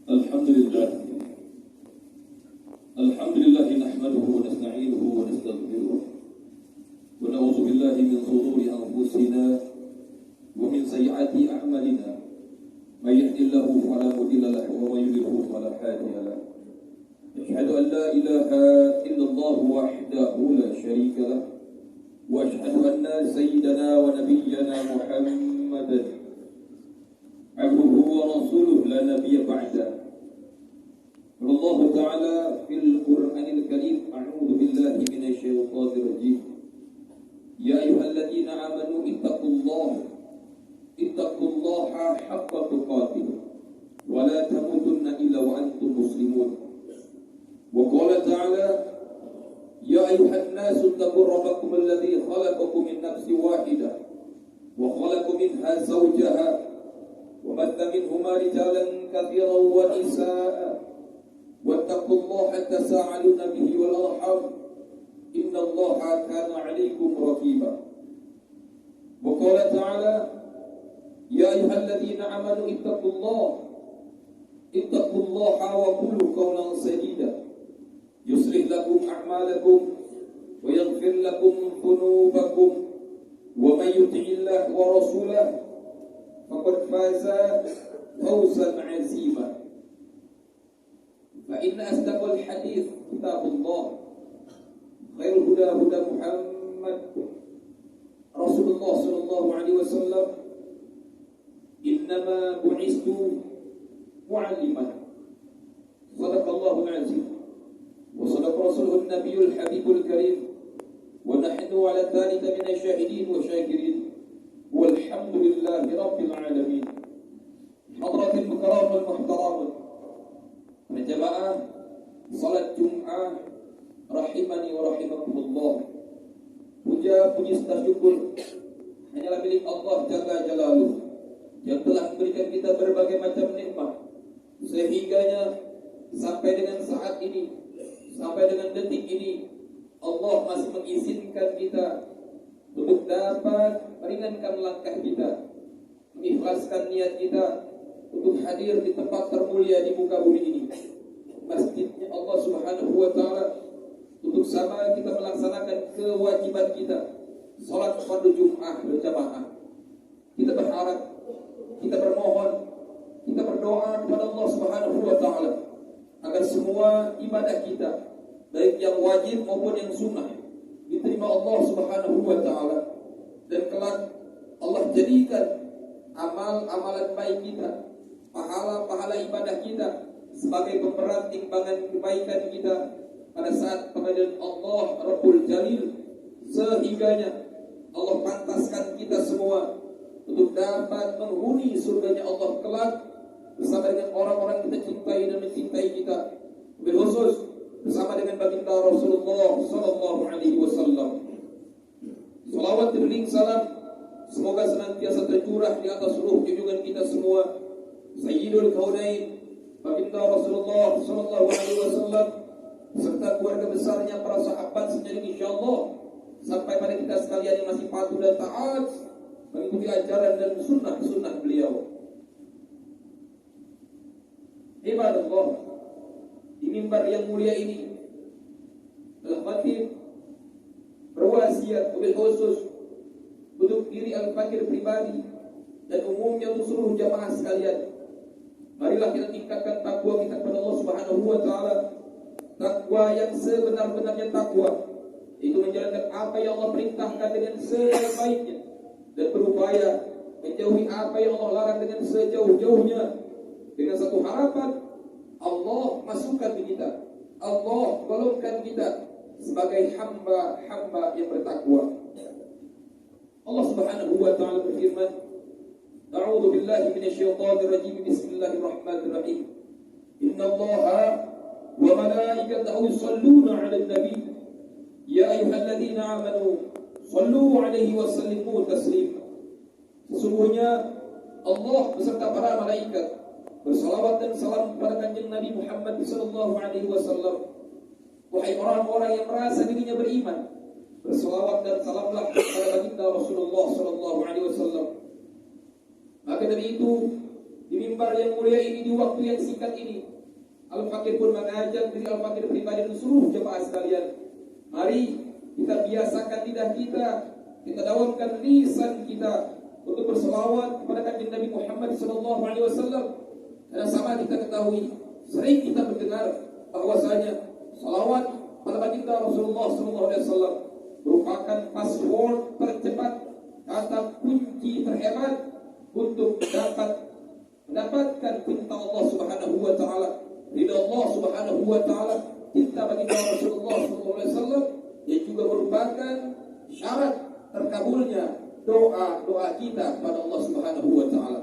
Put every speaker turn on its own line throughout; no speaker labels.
Alhamdulillah. Alhamdulillah nahmaduhu wa nasta'inuhu wa nastaghfiruh. Wa na'udzu billahi min shururi anfusina wa min sayyiati a'malina. May yahdihillahu fala mudilla lahu wa may yudlil fala hadiya lahu. Asyhadu an la ilaha illallah wahdahu la syarika lahu wa asyhadu anna sayyidana wa nabiyyana Muhammadan abduhu wa rasuluhu la nabiyya ba'da. Allah Ta'ala fil Qur'anil Karim, a'udzu billahi minasy syaithanir rajim. Ya ayyuhalladzina amanu ittaqullaha haqqa tuqatih wa la tamutunna illa wa antum muslimun. Wa qala ta'ala ya ayyuhan nasu ittaqu rabbakum alladzi khalaqakum min nafsin wahidah wa khalaqa minha zawjaha wa batha minhuma rijalan katsiran wa nisaa'a واتقوا الله تساءلون به والأرحام إن الله كان عليكم رقيبا. وقال تعالى يا أيها الذين آمنوا اتقوا الله وقولوا قولا سديدا يصلح لكم أعمالكم ويغفر لكم ذنوبكم ومن يطع الله ورسوله فقد فاز فوزا عظيما. فإن أصدق الحديث كتاب الله خير الهدى هدى محمد رسول الله صلى الله عليه وسلم إنما بعثت معلما صدق الله العظيم وصدق رسوله النبي الحبيب الكريم ونحن على ذلك من الشاهدين والشاكرين والحمد لله رب العالمين. حضرة الكرام والمحترمين, berjamaah salat Jum'ah rahimani wa rahimakumullah. Puja puji serta syukur hanyalah milik Allah Jalla Jalaluh yang telah memberikan kita berbagai macam nikmat sehingganya sampai dengan saat ini, sampai dengan detik ini Allah masih mengizinkan kita untuk dapat meringankan langkah kita, mengikhlaskan niat kita untuk hadir di tempat termulia di muka bumi ini, masjidnya Allah Subhanahu wa Ta'ala, untuk sama kita melaksanakan kewajiban kita, salat fardu Jum'ah berjamaah. Kita berharap, kita bermohon, kita berdoa kepada Allah Subhanahu wa Ta'ala agar semua ibadah kita, baik yang wajib maupun yang sunnah, diterima Allah Subhanahu wa Ta'ala, dan kelak Allah jadikan amal-amalan baik kita, pahala-pahala ibadah kita sebagai pemberat timbangan kebaikan kita pada saat pengadilan Allah Rabbul Jalil, sehingganya Allah pantaskan kita semua untuk dapat menghuni surganya Allah kelak bersama dengan orang-orang kita cintai dan mencintai kita, bil khusus bersama dengan baginda Rasulullah sallallahu alaihi wasallam. Salawat dan salam semoga senantiasa tercurah di atas seluruh junjungan kita semua, Sayyidul Kaunain baginda Rasulullah sallallahu alaihi wasallam serta keluarga besarnya, para sahabat sejati insyaallah, sampai pada kita sekalian yang masih patuh dan taat mengikuti ajaran dan sunnah beliau. Ibadallah, di mimbar yang mulia ini Al-Khatib berwasiat wabil khusus untuk diri Al-Fakir pribadi dan umumnya untuk seluruh jamaah sekalian. Marilah kita tingkatkan takwa kita kepada Allah Subhanahu wa Ta'ala, takwa yang sebenar-benarnya takwa, itu menjalankan apa yang Allah perintahkan dengan sebaiknya dan berupaya menjauhi apa yang Allah larang dengan sejauh-jauhnya, dengan satu harapan, Allah masukkan kita, Allah golongkan kita sebagai hamba-hamba yang bertakwa. Allah Subhanahu wa Ta'ala berfirman, A'udzu billahi minasyaitonir rajim. Bismillahirrahmanirrahim. Innallaha wa malaikatahu yusholluna 'alan nabi. Ya ayyuhalladzina amanu shallu 'alaihi wa sallimu taslima. Sesungguhnya Allah beserta para malaikat bersalawat dan salam kepada kanjeng Nabi Muhammad sallallahu alaihi wasallam. Wahai orang-orang yang merasa dirinya beriman, bersalawat dan salamlah kepada baginda Rasulullah sallallahu alaihi wasallam. Maka dari itu, di mimbar yang mulia ini, di waktu yang singkat ini, Al-Fakir pun mengajak diri Al-Fakir pribadi dan seluruh jemaah sekalian. Mari kita biasakan lidah kita dawamkan lisan kita untuk berselawat kepada kanjeng Nabi Muhammad SAW. Karena sama kita ketahui, sering kita mendengar bahwasanya salawat pada baginda Rasulullah SAW merupakan password tercepat, kata kunci terhebat untuk dapat mendapatkan cinta Allah Subhanahu wa taala, ridha Allah Subhanahu wa taala, cinta baginda Rasulullah SAW, yang juga merupakan syarat terkabulnya doa kita kepada Allah Subhanahu wa taala.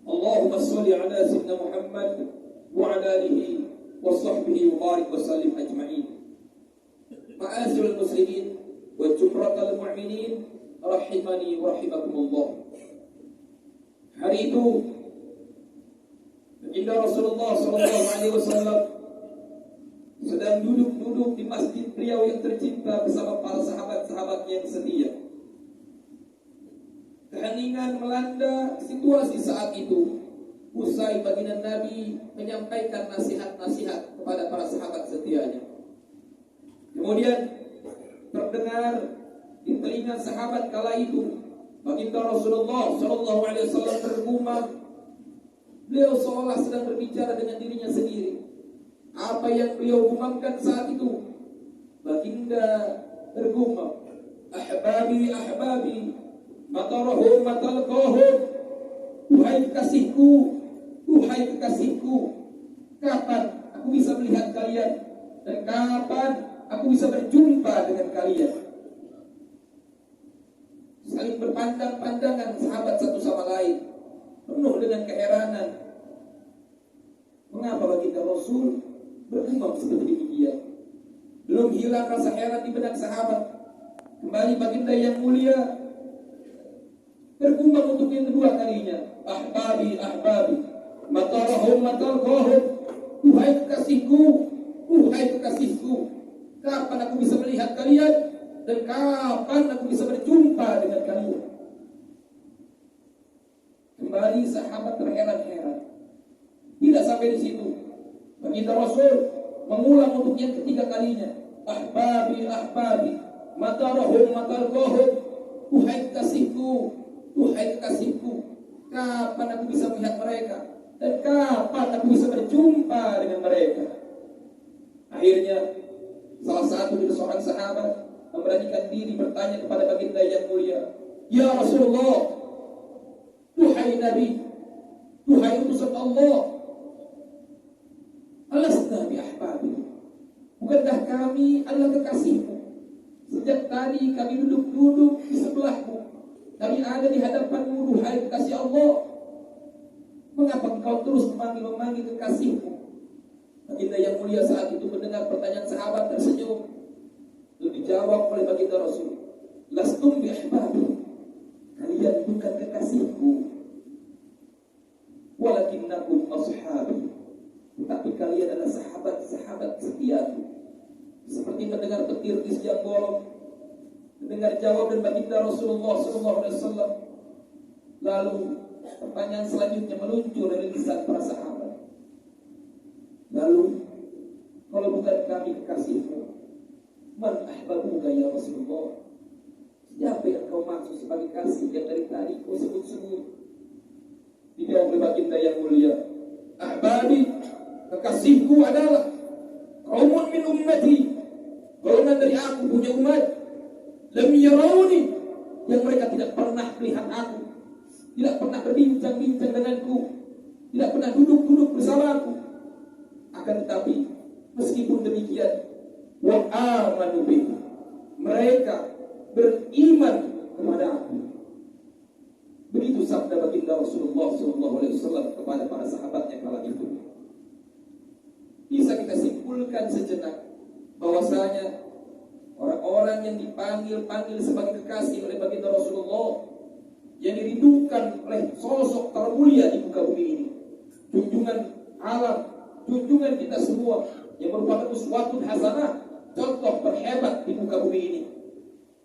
Allahumma shalli ala sayyidina Muhammad wa ala alihi wa sahbihi wa barik wa sallim ajma'in. Ma'asyiral muslimin wa jumratal mu'minin rahimani wa rahimakumullah. Hari itu baginda Rasulullah sallallahu alaihi wasallam sedang duduk di masjid beliau yang tercinta bersama para sahabat-sahabat yang setia. Keheningan melanda situasi saat itu. Usai baginda Nabi menyampaikan nasihat-nasihat kepada para sahabat setianya. Kemudian terdengar di telinga sahabat kala itu baginda Rasulullah sallallahu alaihi wasallam bergumam. Beliau seolah sedang berbicara dengan dirinya sendiri. Apa yang beliau gumamkan saat itu? Baginda bergumam, ahbabi ahbabi, matarahum matalqahum, wahai kekasihku, kapan aku bisa melihat kalian dan kapan aku bisa berjumpa dengan kalian? Saling berpandang-pandangan sahabat satu sama lain, penuh dengan keheranan. Mengapa baginda Rasul bergumam seperti demikian? Belum hilang rasa heran di benak sahabat. Kembali baginda yang mulia bergumam untuk yang kedua kalinya, ahbabi ahbabi, matarahum matalqahum, wahai kekasihku, kapan aku bisa melihat kalian dan kapan aku bisa berjumpa dengan kalian? Kembali sahabat terheran-heran. Tidak sampai di situ, baginda Rasul mengulang untuk yang ketiga kalinya, ahbabi ahbabi, matarahum matalqahum, wahai kekasihku, kapan aku bisa melihat mereka dan kapan aku bisa berjumpa dengan mereka? Akhirnya salah satu dari seorang sahabat memberanikan diri bertanya kepada baginda yang mulia, ya Rasulullah, wahai Nabi, wahai utusan Allah, alasna bi ahbabi, bukankah kami adalah kekasihmu? Sejak tadi kami duduk di sebelahmu, kami ada di hadapanmu, wahai kekasih Allah. Mengapa engkau terus memanggil kekasihmu? Baginda yang mulia saat itu mendengar pertanyaan sahabat tersenyum. Lalu dijawab oleh baginda Rasul, lastum bi ahbabi, kalian bukan kekasihku, walakinnakum ashabi, tetapi kalian adalah sahabat-sahabat setiaku. Seperti mendengar petir di siang bolong, mendengar jawaban baginda Rasulullah SAW. Lalu pertanyaan selanjutnya meluncur dari lisan para sahabat. Lalu, kalau bukan kami kekasihmu, man ahbabuka ya Rasulullah, siapa yang kau maksud sebagai kasih yang dari tadi kau sebut-sebut? Dijawab oleh baginda yang mulia, ahbabi, kekasihku adalah qaumun min ummati, golongan dari aku punya umat, lam yarawni, yang mereka tidak pernah melihat aku, tidak pernah berbincang-bincang denganku, tidak pernah duduk-duduk bersamaku. Akan tetapi meskipun demikian, wa amanu bihi, mereka beriman kepada aku. Begitu sabda baginda Rasulullah SAW kepada para sahabatnya kala itu. Bisa kita simpulkan sejenak bahwasanya orang-orang yang dipanggil sebagai kekasih oleh baginda Rasulullah, yang dirindukan oleh sosok termulia di muka bumi ini, junjungan alam, junjungan kita semua, yang merupakan uswatun hasanah, contoh terhebat di muka bumi ini,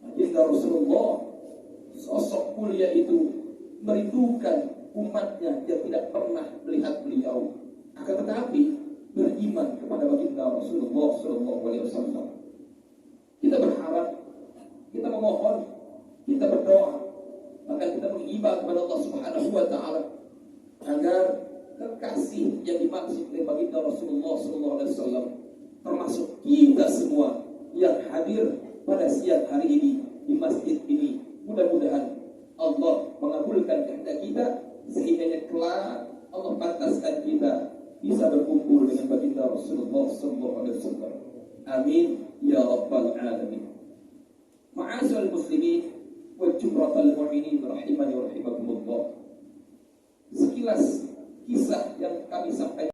baginda Rasulullah, sosok mulia itu merindukan umatnya yang tidak pernah melihat beliau, akan tetapi beriman kepada baginda Rasulullah SAW. Kita berharap, kita memohon, kita berdoa, maka kita mengimbau kepada Allah Subhanahu wa Ta'ala agar kekasih yang dimaksud oleh baginda Rasulullah SAW, termasuk kita semua yang hadir pada siang hari ini di masjid ini, mudah-mudahan Allah mengabulkan kehendak kita sehingga kelak Allah pantaskan kita bisa berkumpul dengan baginda Rasulullah SAW. Amin ya rabbal alamin. Ma'asyiral muslimin wa jumratal mu'minin rahimani wa rahimakumullah. Sekilas kisah yang kami sampaikan